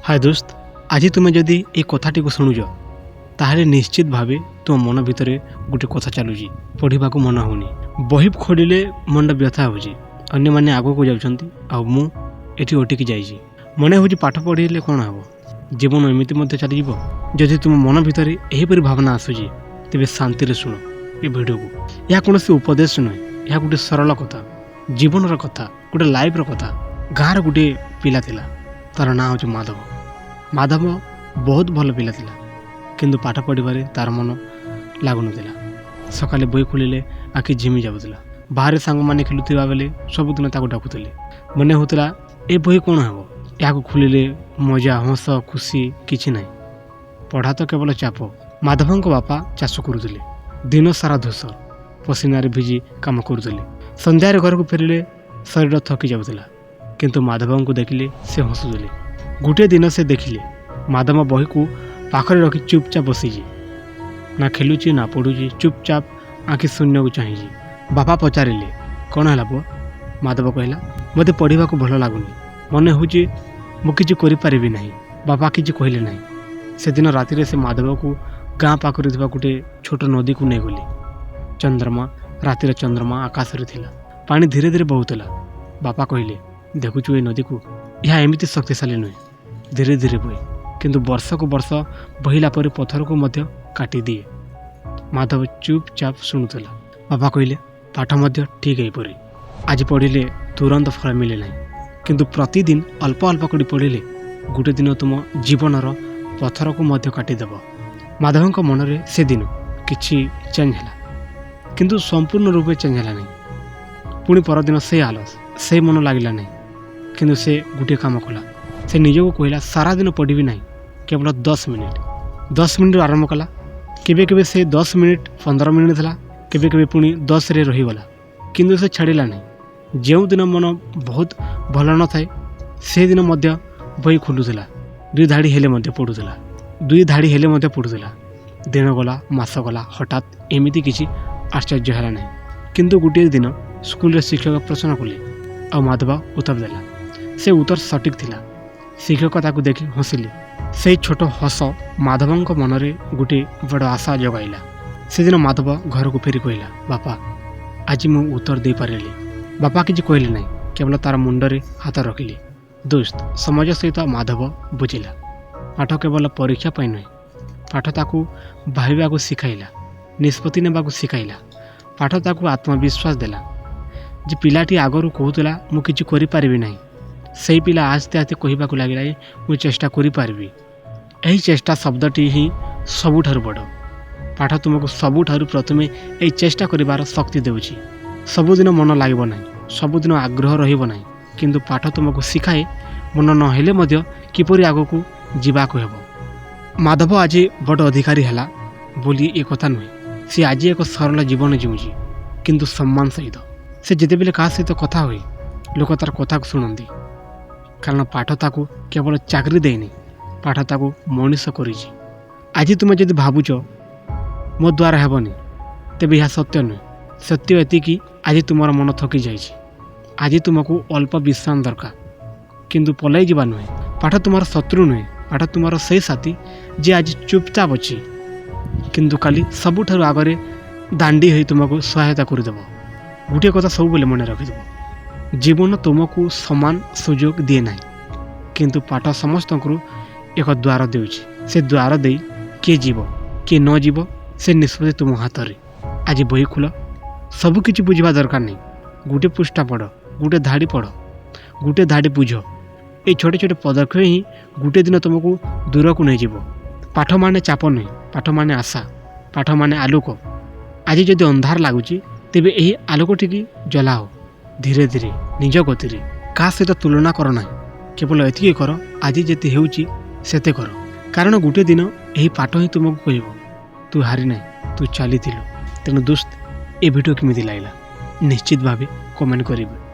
हाय दोस्त, आज तुम जदि ये कथाटी को शुणुच ताहले निश्चित भावे तुम मन भितर गोटे कथा चलुची पढ़ा मन होनी। बही खोलिले मन व्यथा होची, अन्य माने आगो को जाउछंती आ मु एठी ओटिकी जाइछि। मने होची पाठ पढ़िले कोन हबो, जीवन एमिति मध्य चली जिवो। जदि तुम मन भितर एहीपरि भावना आसुची तेबे शांति रे सुनो ए भिडियो को। या कोनोसी उपदेश नुहे, या गोटे सरल कथा, जीवनर कथा, गोटे लाइफ र कथा। गाँर गोटे पिला थिला, तार ना होची माधव। माधव बहुत भल पिला थिला, किंतु पाठ पढ़िबारे तार मन लागु नथिला। सकाले बही खोलिले आखि झिमी जाउथिला। बाहर सांग माने खेलुथिबा बेले सबुदिन ताको डाकुथिले। मने होतला ए बही कोन हबो, याको खोलिले मजा हस खुशी किछि नाही। पढ़ा तो केवल चाप। माधवंक बापा चाष करुथिले, दिन सारा धूसर पसीनारे भिजी काम करुथिले। संध्यारे घर को फेरिले शरीर थकी जाउथिला, किंतु माधवंक देखिले से हसुथिले। गोटे दिन से देखिले माधव बही को पाखरे रखी चुपचाप बसीजी, ना खेलुची ना पढ़ुची, चुपचाप आँखि शून्य को चाहिए। बापा पचारिले कौन है पुआ? माधव कहला, मते पढ़ा को भल लगुनि, मन होची मु किछि करि परिबि नाही। बापा किछि कहले नाही। से दिन राति से माधव को गाँ पाखरे थिबा गोटे छोट नदी को नहीं गली। चंद्रमा रातिर चंद्रमा आकाश रे थिला, पानी धीरे धीरे बहुतला। बापा कहले, देखुछु ए नदी को, यह एमिति शक्तिशाली नुहे, धीरे धीरे बहे, किंतु वर्ष को वर्ष बहिला पर पत्थर को मध्य काटी दिए। माधव चुपचाप शुणुला। बाबा कहले, पाठ मध्य ठीक है परी, आज पढ़िले तुरंत फल मिले ना, किंतु प्रतिदिन अल्प अल्प कर पढ़िले गोटे दिन तुम जीवनर पत्थर को मध्य काटिदेव। माधवंक मनरे से दिन किछि चेंज है, किंतु संपूर्ण रूपे चेंज है नहीं। पुणी परदिन से आलस, से मन लगिला नहीं, किंतु से गोटे काम कला। से निजको कहला, सारा दिन पढ़ी ना, केवल 10 मिनिट। 10 मिनिट आरंभ कला। केबे केबे से 10 मिनिट 15 मिनिट था, केबे केबे पुणी 10 रे रहीगला, किंतु से छाड़िला नहीं। जो दिन मन बहुत भल न थाए से दिन मध्य बही खोलुला। 2 धाड़ी हेले मध्य पढ़ुला, 2 धाड़ी हेले मध्य पढ़ुला। दिन गला, मास गला, हठात एमिति किछि आश्चर्य है ना। किंतु गोटे दिन स्कूल रे शिक्षक प्रश्न कले आ माधव उत्तर देला। से उत्तर सटीक थिला। शिक्षक ताकू देखि हसिले। से छोट हस माधवंक मनरे गोटे बड़ आशा जगाइला। से दिन माधव घर को फेरी कहला, बापा आज मु उत्तर दे पारिली। बापा किछि कहले नहीं, केवल तार मुंडरे हाथ रखिले। दोस्त, समाज सहित माधव बुझिला, पाठ केवल परीक्षा पाई नुहे, पाठ ताकू भाविबा को सिखाइला, निष्पत्ति नेबा को सिखाइला। पाठ ताकू आत्मविश्वास देला। जे पिलाटी आगरू कहूला मु किछि करि पारिबि नाही, से पिला आस्ते आस्ते कहबाक लगिला मु चेष्टा करि पारिबि। एही चेष्टा शब्दटी ही सबुठारु बड़। पाठ तुमको सबुठारु प्रथमे एही चेष्टा करिवार शक्ति देउछि। सबुदिन मन लागिब नाही, सबुदिन आग्रह रहिब नाही, किंतु पाठ तुमको शिखाए मन न हेले मध्य किपरि आगको जीवाको हेबो। माधव आज बड़ अधिकारी हैला बोली ए कथा नुहे। से आज एक सरल जीवन जीउछि, किंतु सम्मान सहित। से जेतेबेले का सहित कथा होई, लोक तार कथा को शुणती, कारण पाठ ताकू केवल चाकरी देनी, पाठ ताकू मनीष करिछि। आज तुम जदि भावुच मो द्वारा हेबनी, तेबे यह सत्य नुहे। सत्य एति कि आज तुमर मन थकी जाइछि। आज तुमको अल्प विश्राम दरकार, किंतु पलाई जीवा नुहे। पाठ तुमर शत्रु नुहे, पाठ तुमर से साथी जे आज चुपचाप अछि, किंतु काली सबुठारु आगरे दांडी होई तुमको सहायता करदेव। गोटे कथा सब बेले मन रखिदेव, जीवन तुमको समान सुजोग दिए ना, किंतु पाठ समस्त एक द्वार देउछि। से द्वार दे किए जीव किए न जीव से निष्पत्ति तुम हाथ रे। आज बही खोल, सबकिछि बुझा दरकार नहीं। गोटे पृष्ठा पढ़, गोटे धाड़ी पढ़, गोटे धाड़ी बुझ। ये छोटे छोटे पदक्षेप ही गोटे दिन तुमको दूर को नहीं जीव। पाठ माने चाप नहीं, पाठ माने आशा, पाठ माने आलोक। आज जदि अंधार लगुच, तेबे यही आलोकटी की जलाओ धीरे धीरे निज गति रे। का सहित तुलना कर ना, केवल एतिके कर आज जेते हेउची सेते कर, कारण गोटे दिन यही पाठ ही तुमको कहब तू हारी ना, तू चली। तेणु दोस्त, ए वीडियो केमिति लागला निश्चित भावे कमेंट करिवे।